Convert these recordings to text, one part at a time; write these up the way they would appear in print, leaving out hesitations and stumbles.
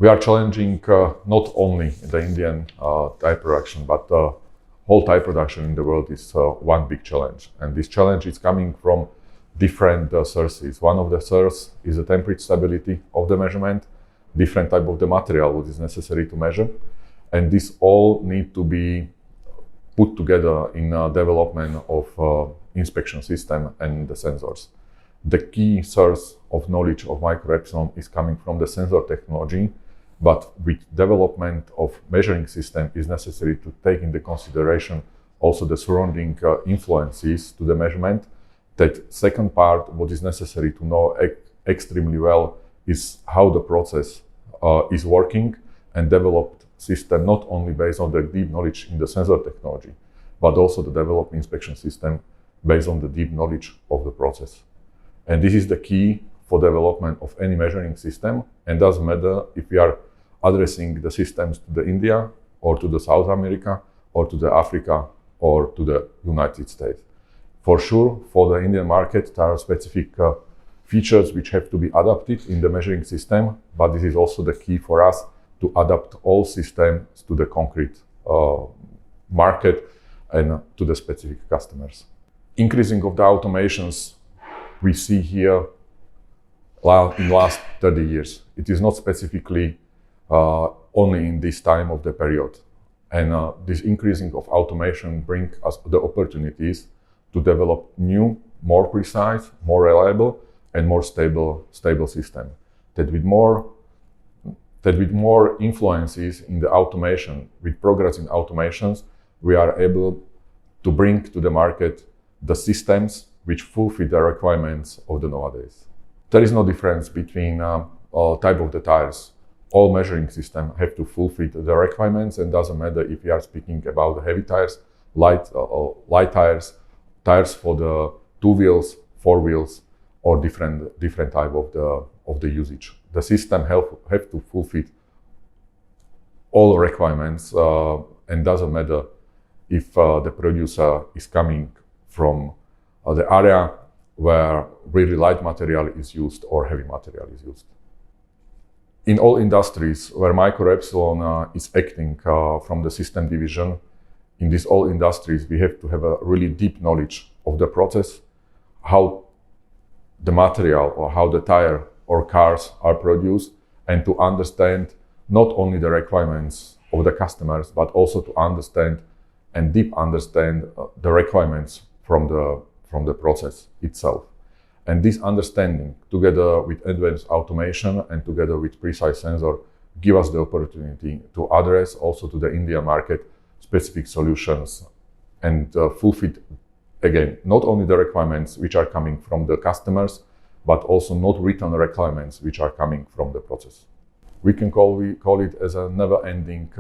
We are challenging not only the Indian tire production, but whole tire production in the world is one big challenge. And this challenge is coming from different sources. One of the sources is the temperature stability of the measurement, different type of the material what is necessary to measure. And this all need to be put together in development of inspection system and the sensors. The key source of knowledge of Micro-Epsilon is coming from the sensor technology, but with development of measuring system is necessary to take into consideration also the surrounding influences to the measurement. That second part, what is necessary to know extremely well is how the process is working, and developed system not only based on the deep knowledge in the sensor technology, but also the developed inspection system based on the deep knowledge of the process. And this is the key for development of any measuring system, and doesn't matter if we are addressing the systems to the India or to the South America or to the Africa or to the United States. For sure, for the Indian market, there are specific features which have to be adapted in the measuring system, but this is also the key for us to adapt all systems to the concrete market and to the specific customers. Increasing of the automations we see here in the last 30 years. It is not specifically only in this time of the period. And this increasing of automation brings us the opportunities to develop new, more precise, more reliable, and more stable system. That with more influences in the automation, with progress in automations, we are able to bring to the market the systems which fulfill the requirements of the nowadays. There is no difference between type of the tires. All measuring systems have to fulfill the requirements, and doesn't matter if we are speaking about the heavy tires, light tires, tires for the 2 wheels, 4 wheels, or different type of the usage. The system have to fulfill all requirements, and doesn't matter if the producer is coming from the area where really light material is used or heavy material is used. In all industries where Micro-Epsilon is acting from the system division, in these all industries, we have to have a really deep knowledge of the process, how the material or how the tire or cars are produced, and to understand not only the requirements of the customers, but also to understand and deep understand the requirements from the process itself. And this understanding, together with advanced automation and together with precise sensor, give us the opportunity to address also to the Indian market specific solutions and fulfill, again, not only the requirements which are coming from the customers, but also not written requirements which are coming from the process. We can call it as a never-ending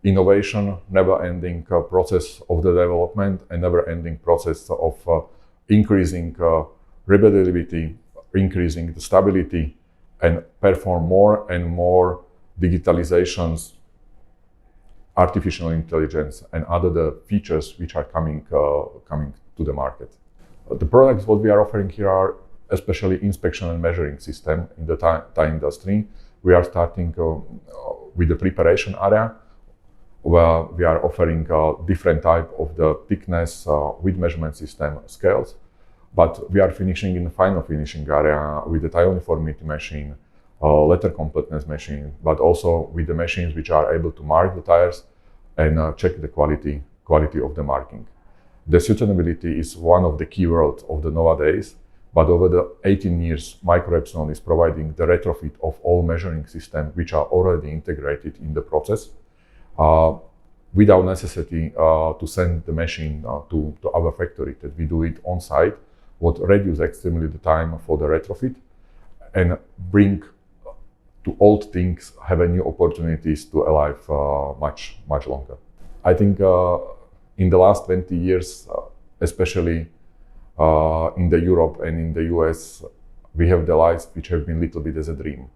innovation, never-ending process of the development, and never-ending process of increasing reliability, increasing the stability, and perform more and more digitalizations, artificial intelligence, and other features which are coming to the market. The products what we are offering here are especially inspection and measuring system in the tire industry. We are starting with the preparation area, where we are offering different type of the thickness with measurement system scales. But we are finishing in the final finishing area with the tire uniformity machine, letter completeness machine, but also with the machines which are able to mark the tires and check the quality of the marking. The sustainability is one of the key words of the nowadays, but over the 18 years, Micro-Epsilon is providing the retrofit of all measuring systems which are already integrated in the process, without necessity to send the machine to our factory, that we do it on site, what reduce extremely the time for the retrofit and bring to old things have a new opportunities to alive much longer. I think in the last 20 years, especially in the Europe and in the US, we have the lives which have been little bit as a dream.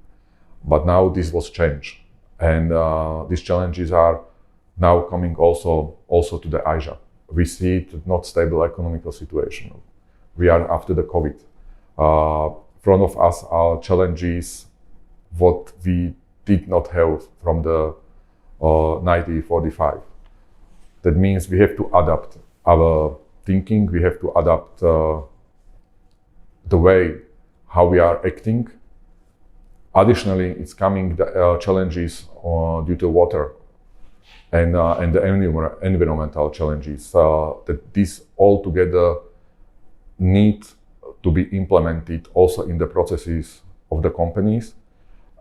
But now this was changed, and these challenges are now coming also to the Asia. We see it not stable economical situation. We are after the COVID. In front of us are challenges what we did not have from the 1945. That means we have to adapt our thinking, we have to adapt the way how we are acting. Additionally, it's coming the challenges due to water and the environmental challenges that these all together need to be implemented also in the processes of the companies.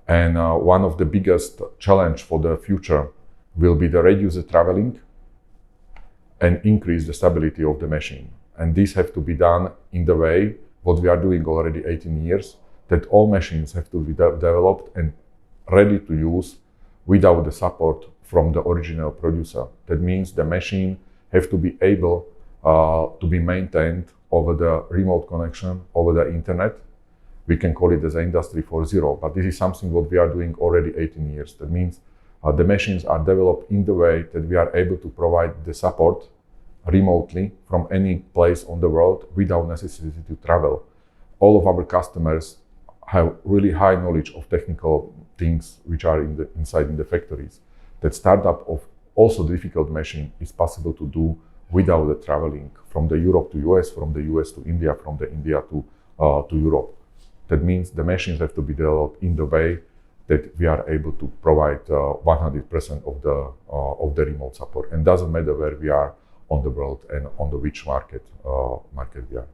And one of the biggest challenge for the future will be the reduce the traveling and increase the stability of the machine. And this have to be done in the way what we are doing already 18 years, that all machines have to be developed and ready to use without the support from the original producer. That means the machine have to be able to be maintained over the remote connection, over the internet. We can call it as Industry 4.0, but this is something what we are doing already 18 years. That means the machines are developed in the way that we are able to provide the support remotely from any place on the world without necessity to travel. All of our customers have really high knowledge of technical things which are inside in the factories. That startup of also difficult machine is possible to do without the traveling from the Europe to US, from the US to India, from the India to Europe. That means the machines have to be developed in the way that we are able to provide 100% of the remote support. And doesn't matter where we are on the world and on the which market we are.